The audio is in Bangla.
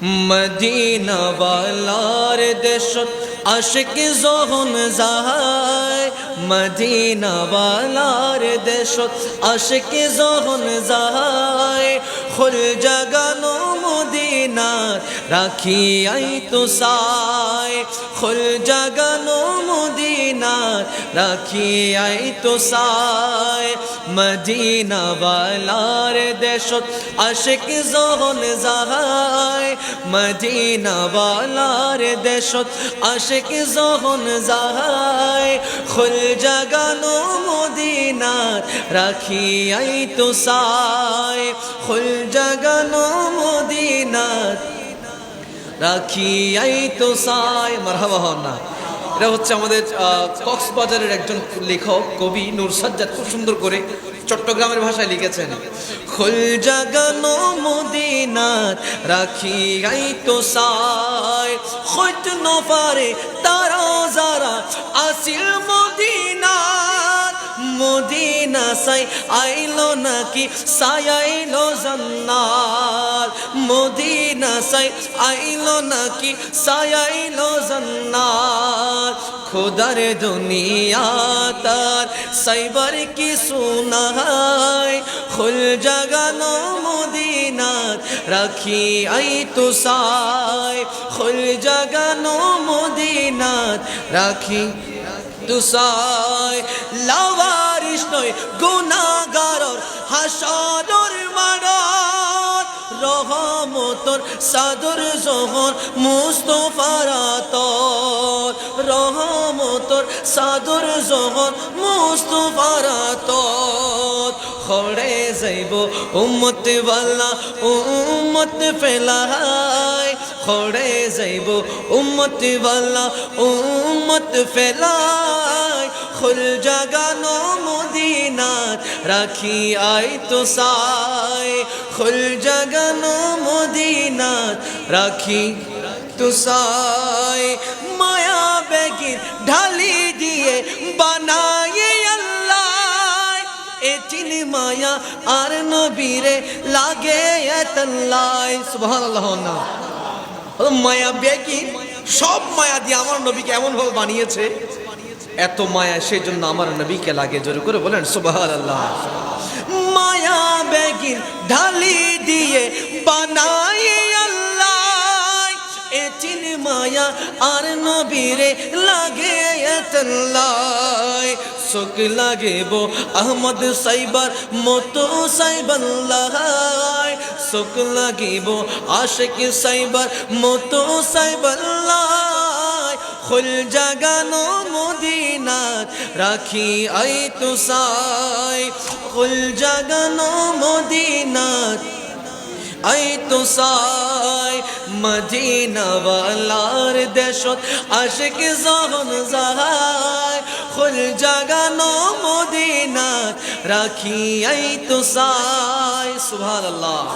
মদিনা ওয়ালার দেশত আশিক যখন যায়, মদিনা ওয়ালার দেশত আশিক যখন যায়, খুল জাগানো মদিনার রাখি আই তো সায়, খুল জাগানো মদিনার রাখি আই তো সায়। মদিনা ওয়ালার দেশত আশিক যখন যায়, মদিনা ওয়ালার দেশত আশিক যখন যায়, খুল জাগানো মদিনার রাখি আই তো সায়, খুল জাগানো মদিনার রাখি আই তো সায়। মারহাবা হন না। এটা হচ্ছে আমাদের কক্সবাজারের একজন লেখক কবি নূর সাজ্জাদ, খুব সুন্দর করে চট্টগ্রামের ভাষায় লিখেছেন। খুল জাগানো মদিনার রাখি আই তো সায়, হইত নফারে তারা যারা আসিল মদিনার, মদিনা সাই আইলো নাকি সাই আইলো জান্নাত, মদিনা সাই আইলো নাকি সাই আইলো জান্নাত। খোদার দুনিয়া তার সাইবার কি সুনাই, খুল জাগানো মদিনার রাখি আই তো সাই, খুল জাগানো মদিনার রাখি তো সাই। লাওয়ারিস নয় গুনাহগারর হাসরের মাঠত, রহমতর সাদর জহর মুস্তাফার আতর, রহমতর সাদর জহর মুস্তাফার আতর। খড়ে যাইব উম্মত ওয়ালা উম্মত ফেলাই, খড়ে যাইব উম্মত ওয়ালা উম্মত ফেলাই। খুল জাগানো মদিনার রাখি আই তো সায়, খুল জাগানো মদিনার রাখি তো সায়। মায়া বেগির ঢালি দিয়ে বানায়ে আল্লাহ, এতিন মায়া আর নবীরে লাগে এতলাই। সুবহানাল্লাহ না। মায়া বেগির সব মায়া দিয়ে আমার নবীকে এমন ভাবে বানিয়েছে, এত মায়া সেই জন্য আমার নবীকে লাগে। জোরে করে বলেন সুবহানাল্লাহ। মায়া বেগির ঢালি দিয়ে বানায়ে আল্লাহ, এতিন মায়া আর নবীরে লাগে এতলাই। চোখ লাগিব আহমদ সাইবার মতো সাইবাল্লাহ, চোখ লাগিব আশিক সাইবার মতো সাইবাল্লাহ। খুল জাগানো মদিনার রাখি আই তো সায়, খুল জাগানো মদিনার আই তো সায়। মদিনা ওয়ালার দেশত আশিক যখন যায়, খুল জাগানো মদিনার রাখি আই তো সায়। সুবহানাল্লাহ।